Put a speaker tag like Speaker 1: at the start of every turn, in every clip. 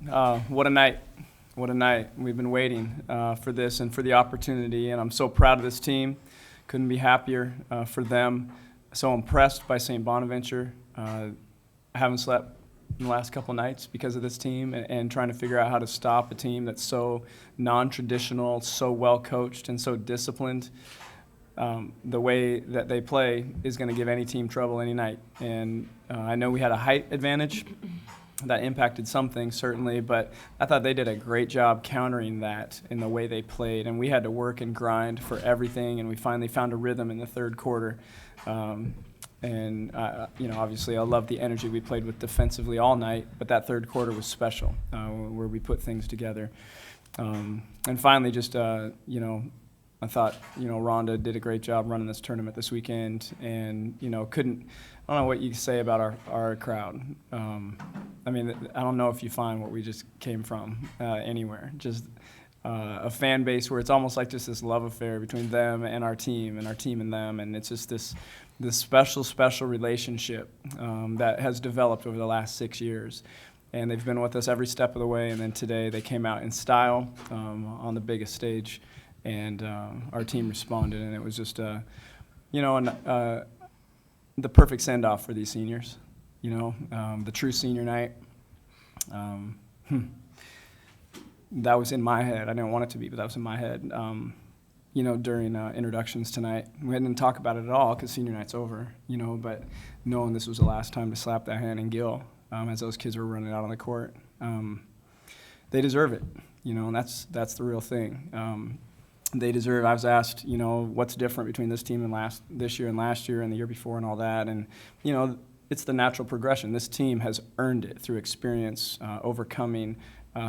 Speaker 1: What a night. What a night. We've been waiting for this and for the opportunity, and I'm so proud of this team. Couldn't be happier for them. So impressed by St. Bonaventure. I haven't slept in the last couple nights because of this team and trying to figure out how to stop a team that's so non-traditional, so well-coached, and so disciplined. The way that they play is going to give any team trouble any night. And I know we had a height advantage. That impacted some things, certainly, but I thought they did a great job countering that in the way they played. And we had to work and grind for everything, and we finally found a rhythm in the third quarter. Obviously I love the energy we played with defensively all night, but that third quarter was special, where we put things together. And finally, I thought, Rhonda did a great job running this tournament this weekend, and, I don't know what you say about our crowd. I don't know if you find what we just came from anywhere. Just a fan base where it's almost like just this love affair between them and our team and them, and it's just this special relationship that has developed over the last 6 years. And they've been with us every step of the way, and then today they came out in style on the biggest stage, and our team responded, and it was just the perfect send-off for these seniors, the true senior night. That was in my head. I didn't want it to be, but that was in my head, during introductions tonight. We didn't talk about it at all because senior night's over, but knowing this was the last time to slap that hand in Gill as those kids were running out on the court, they deserve it, and that's the real thing. They deserve. I was asked, what's different between this team and this year and last year and the year before and all that, and it's the natural progression. This team has earned it through experience, overcoming,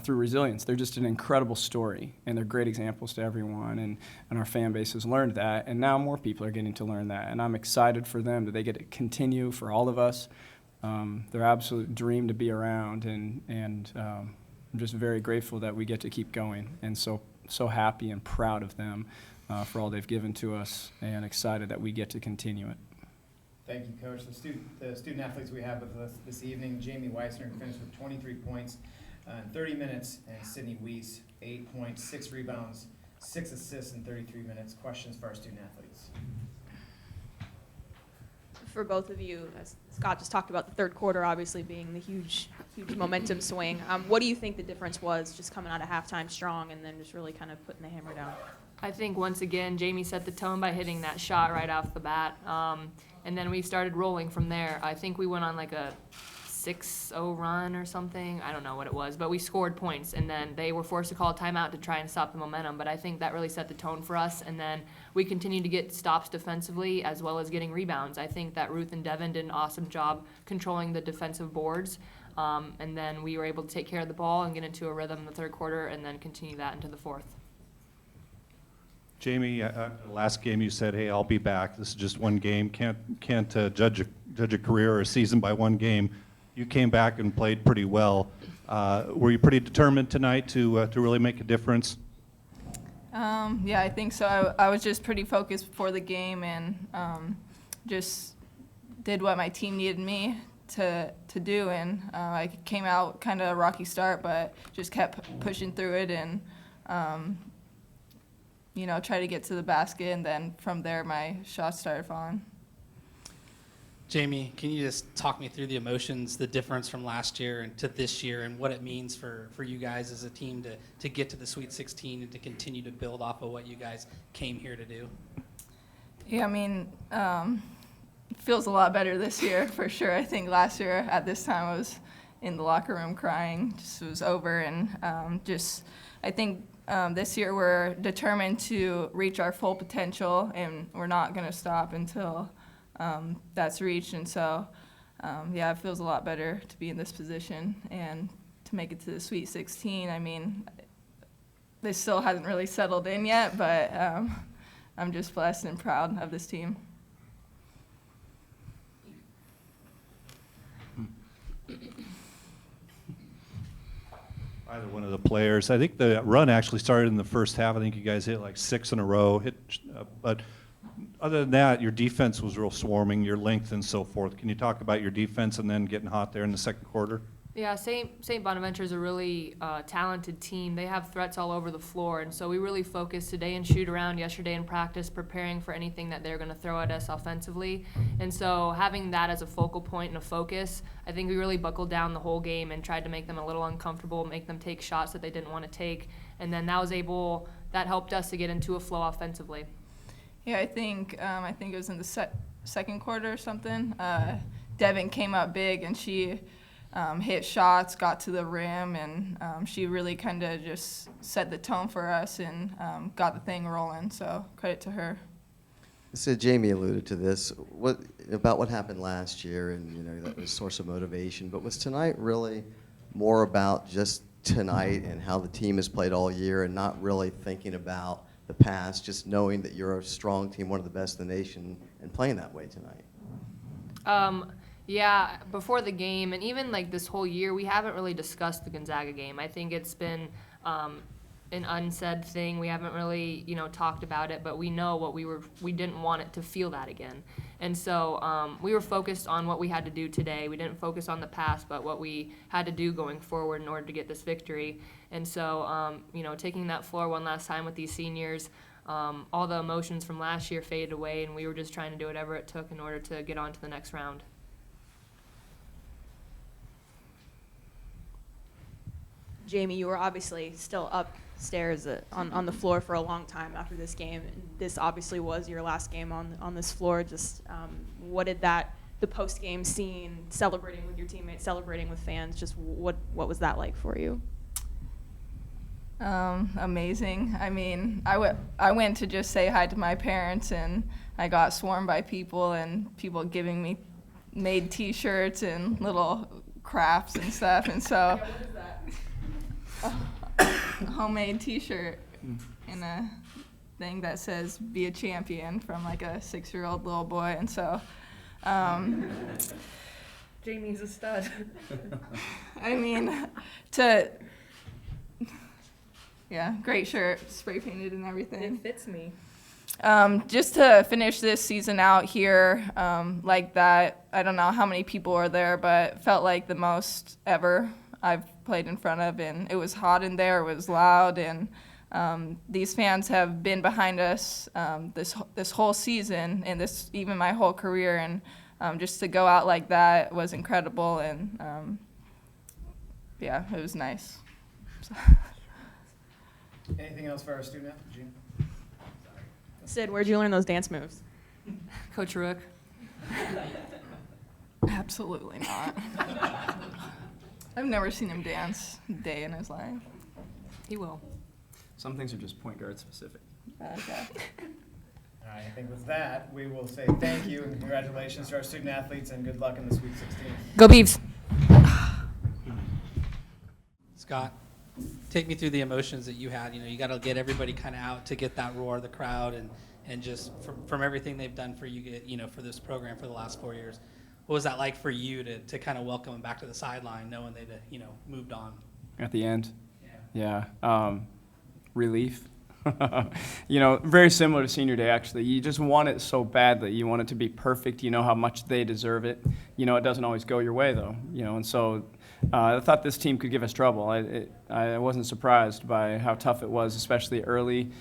Speaker 1: through resilience. They're just an incredible story, and they're great examples to everyone, and our fan base has learned that, and now more people are getting to learn that, and I'm excited for them that they get to continue for all of us. They're absolute dream to be around, and I'm just very grateful that we get to keep going, and so happy and proud of them for all they've given to us, and excited that we get to continue it.
Speaker 2: Thank you, Coach. The student athletes we have with us this evening: Jamie Weisner finished with 23 points in 30 minutes, and Sydney Wiese 8 points, 6 rebounds, 6 assists in 33 minutes. Questions for our student athletes?
Speaker 3: For both of you, as Scott just talked about the third quarter obviously being the huge momentum swing. What do you think the difference was just coming out of halftime strong and then just really kind of putting the hammer down?
Speaker 4: I think once again Jamie set the tone by hitting that shot right off the bat, and then we started rolling from there. I think we went on like a 6-0 run or something. I don't know what it was, but we scored points, and then they were forced to call a timeout to try and stop the momentum. But I think that really set the tone for us, and then we continued to get stops defensively as well as getting rebounds. I think that Ruth and Devin did an awesome job controlling the defensive boards, and then we were able to take care of the ball and get into a rhythm in the third quarter and then continue that into the fourth.
Speaker 5: Jamie, last game you said, "Hey, I'll be back. This is just one game. Can't judge a career or a season by one game." You came back and played pretty well. Were you pretty determined tonight to really make a difference?
Speaker 6: Yeah, I think so. I was just pretty focused before the game, and just did what my team needed me to do. And I came out kind of a rocky start, but just kept pushing through it, and try to get to the basket. And then from there, my shots started falling.
Speaker 7: Jamie, can you just talk me through the emotions, the difference from last year and to this year, and what it means for you guys as a team to get to the Sweet 16 and to continue to build off of what you guys came here to do?
Speaker 6: Yeah, it feels a lot better this year for sure. I think last year at this time I was in the locker room crying. Just it was over, and I think this year we're determined to reach our full potential, and we're not going to stop until that's reached. And so, it feels a lot better to be in this position and to make it to the Sweet 16. This still hasn't really settled in yet, but I'm just blessed and proud of this team.
Speaker 5: Either one of the players. I think the run actually started in the first half. I think you guys hit like 6 in a row. But other than that, your defense was real swarming, your length and so forth. Can you talk about your defense and then getting hot there in the second quarter?
Speaker 4: Yeah, St. Bonaventure is a really talented team. They have threats all over the floor, and so we really focused today in shoot around, yesterday in practice, preparing for anything that they're going to throw at us offensively. And so having that as a focal point and a focus, I think we really buckled down the whole game and tried to make them a little uncomfortable, make them take shots that they didn't want to take, and then that helped us to get into a flow offensively.
Speaker 6: Yeah, I think it was in the second quarter or something. Devin came up big, and she hit shots, got to the rim, and she really kind of just set the tone for us and got the thing rolling. So credit to her.
Speaker 8: So Jamie alluded to this. What happened last year, and that was a source of motivation. But was tonight really more about just tonight and how the team has played all year, and not really thinking about the past, just knowing that you're a strong team, one of the best in the nation, and playing that way tonight?
Speaker 4: Yeah, before the game, and even like this whole year, we haven't really discussed the Gonzaga game. I think it's been an unsaid thing. We haven't really, talked about it, but we know we didn't want it to feel that again. And so we were focused on what we had to do today. We didn't focus on the past, but what we had to do going forward in order to get this victory. And so, taking that floor one last time with these seniors, all the emotions from last year faded away, and we were just trying to do whatever it took in order to get on to the next round.
Speaker 3: Jamie, you were obviously still upstairs on the floor for a long time after this game. This obviously was your last game on this floor. Just what did the post-game scene, celebrating with your teammates, celebrating with fans, just what was that like for you?
Speaker 6: Amazing. I mean, I went to just say hi to my parents, and I got swarmed by people, and people giving me made T-shirts and little crafts and stuff. And so,
Speaker 3: Yeah, what is that?
Speaker 6: a homemade T-shirt and a thing that says "Be a Champion" from like a 6-year-old little boy. And so,
Speaker 4: Jamie's a stud.
Speaker 6: I mean, great shirt, spray painted and everything.
Speaker 4: It fits me.
Speaker 6: Just to finish this season out here like that, I don't know how many people were there, but felt like the most ever I've played in front of, and it was hot in there, it was loud, and these fans have been behind us this whole season, and even my whole career, and just to go out like that was incredible, and it was nice.
Speaker 2: Anything else for our student athlete, Gina?
Speaker 3: Sid, where'd you learn those dance moves?
Speaker 4: Coach Rueck.
Speaker 6: Absolutely not. I've never seen him dance a day in his life.
Speaker 4: He will.
Speaker 1: Some things are just point guard specific.
Speaker 6: Okay.
Speaker 2: All right, I think with that, we will say thank you and congratulations to our student athletes, and good luck in the Sweet 16.
Speaker 4: Go Beavs.
Speaker 7: Scott, take me through the emotions that you had. You got to get everybody kind of out to get that roar of the crowd, and just from everything they've done for you, for this program for the last 4 years. What was that like for you to kind of welcome them back to the sideline, knowing they'd moved on?
Speaker 1: At the end?
Speaker 7: Yeah.
Speaker 1: Yeah. Relief. Very similar to senior day, actually. You just want it so badly. You want it to be perfect. You know how much they deserve it. It doesn't always go your way, though. And so I thought this team could give us trouble. I wasn't surprised by how tough it was, especially early,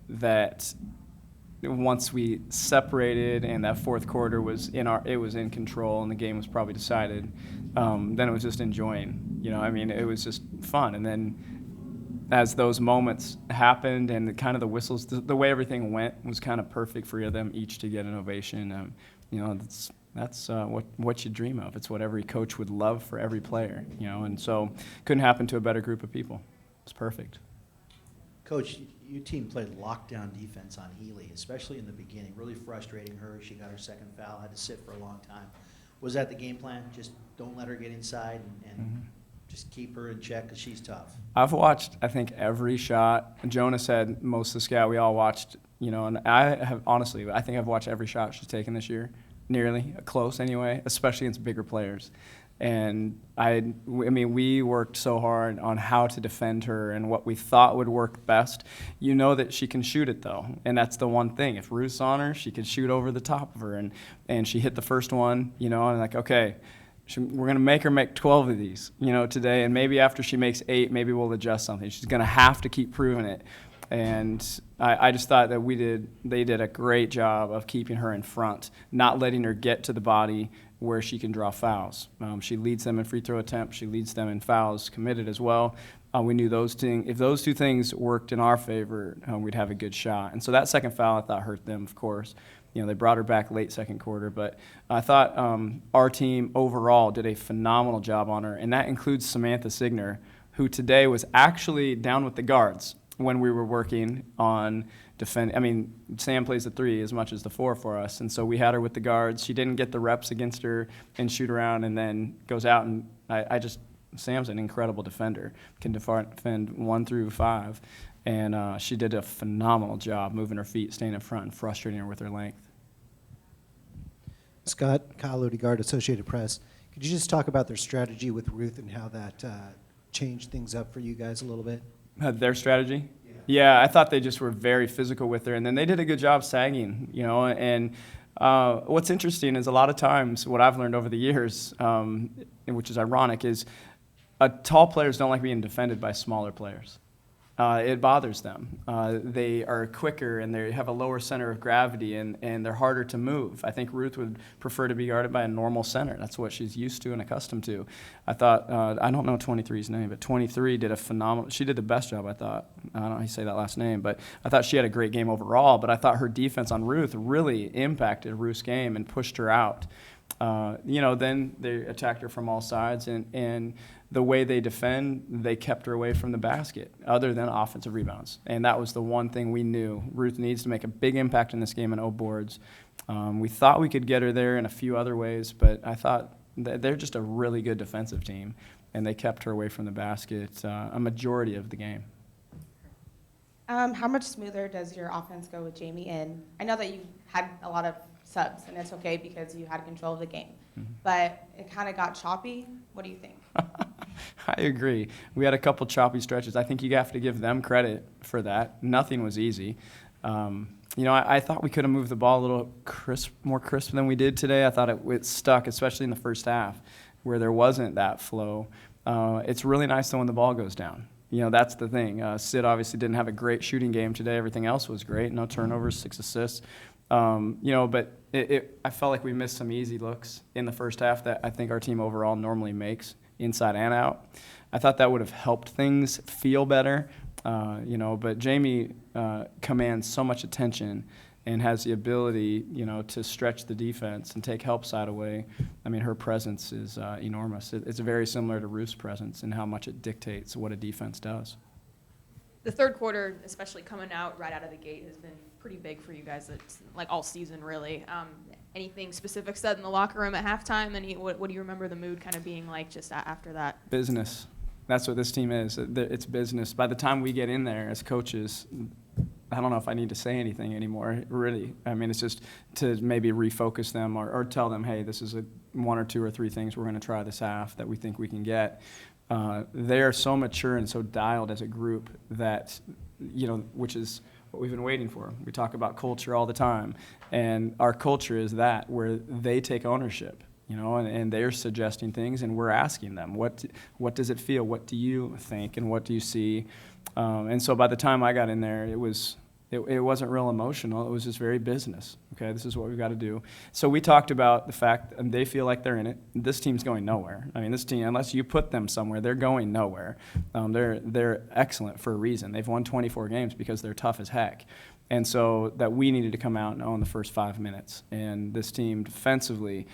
Speaker 1: that once we separated and that fourth quarter was in control and the game was probably decided, then it was just enjoying. It was just fun. And then as those moments happened and kind of the whistles, the way everything went was kind of perfect for them each to get an ovation. That's what you dream of. It's what every coach would love for every player. And so couldn't happen to a better group of people. It's perfect.
Speaker 9: Coach, your team played lockdown defense on Healy, especially in the beginning, really frustrating her. She got her second foul, had to sit for a long time. Was that the game plan? Just don't let her get inside and just keep her in check because she's tough.
Speaker 1: I've watched, I think, every shot. Jonah said most of the scout. We all watched, and I think I've watched every shot she's taken this year, nearly, close anyway, especially against bigger players. And we worked so hard on how to defend her and what we thought would work best. That she can shoot it, though, and that's the one thing. If Ruth's on her, she can shoot over the top of her, and she hit the first one, and okay, we're going to make her make 12 of these, today. And maybe after she makes 8, maybe we'll adjust something. She's going to have to keep proving it. And I just thought that they did a great job of keeping her in front, not letting her get to the body where she can draw fouls. She leads them in free throw attempts. She leads them in fouls committed as well. We knew if those two things worked in our favor, we'd have a good shot. And so that second foul, I thought, hurt them, of course. They brought her back late second quarter. But I thought our team overall did a phenomenal job on her, and that includes Samantha Signer, who today was actually down with the guards when we were working on defend. Sam plays the 3 as much as the 4 for us, and so we had her with the guards. She didn't get the reps against her and shoot around, and then goes out, and Sam's an incredible defender, can defend 1 through 5, and she did a phenomenal job moving her feet, staying in front, and frustrating her with her length.
Speaker 10: Scott, Kyle Odegaard, Associated Press. Could you just talk about their strategy with Ruth and how that changed things up for you guys a little bit?
Speaker 1: Their strategy? Yeah, I thought they just were very physical with her, and then they did a good job sagging, and what's interesting is a lot of times what I've learned over the years, which is ironic, is tall players don't like being defended by smaller players. It bothers them. They are quicker and they have a lower center of gravity, and they're harder to move. I think Ruth would prefer to be guarded by a normal center. That's what she's used to and accustomed to. I thought, I don't know 23's name, but 23 did a phenomenal, she did the best job, I thought. I don't know how you say that last name, but I thought she had a great game overall, but I thought her defense on Ruth really impacted Ruth's game and pushed her out. Then they attacked her from all sides, and the way they defend, they kept her away from the basket, other than offensive rebounds. And that was the one thing we knew. Ruth needs to make a big impact in this game on O boards. We thought we could get her there in a few other ways, but I thought they're just a really good defensive team, and they kept her away from the basket a majority of the game.
Speaker 11: How much smoother does your offense go with Jamie in? I know that you had a lot of subs, and it's okay because you had control of the game.
Speaker 1: Mm-hmm.
Speaker 11: But it kind of got choppy. What do you think?
Speaker 1: I agree. We had a couple choppy stretches. I think you have to give them credit for that. Nothing was easy. I thought we could have moved the ball a little more crisp than we did today. I thought it stuck, especially in the first half, where there wasn't that flow. It's really nice though when the ball goes down. That's the thing. Sid obviously didn't have a great shooting game today. Everything else was great. No turnovers, 6 assists. But I felt like we missed some easy looks in the first half that I think our team overall normally makes, inside and out. I thought that would have helped things feel better, but Jamie commands so much attention and has the ability, to stretch the defense and take help side away. Her presence is enormous. It's very similar to Ruth's presence in how much it dictates what a defense does.
Speaker 3: The third quarter, especially coming out right out of the gate, has been pretty big for you guys. It's like all season, really. Anything specific said in the locker room at halftime? What do you remember the mood kind of being like just after that?
Speaker 1: Business. That's what this team is. It's business. By the time we get in there as coaches, I don't know if I need to say anything anymore, really. It's just to maybe refocus them or tell them, hey, this is 1 or 2 or 3 things we're going to try this half that we think we can get. They are so mature and so dialed as a group that, which is what we've been waiting for. We talk about culture all the time, and our culture is that, where they take ownership, and they're suggesting things, and we're asking them, what does it feel? What do you think, and what do you see? And so by the time I got in there, it wasn't real emotional. It was just very business. Okay, this is what we've got to do. So we talked about the fact that they feel like they're in it. This team's going nowhere. This team, unless you put them somewhere, they're going nowhere. They're excellent for a reason. They've won 24 games because they're tough as heck. And so that we needed to come out and own the first 5 minutes. And this team defensively,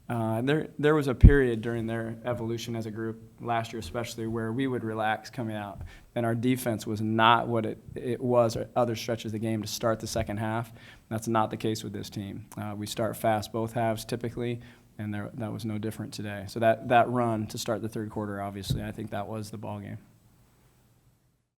Speaker 1: there was a period during their evolution as a group, last year especially, where we would relax coming out, and our defense was not what it was at other stretches of the game to start the second half. That's not the case with this team. We start fast both halves typically, and that was no different today. So that run to start the third quarter, obviously, I think that was the ball game.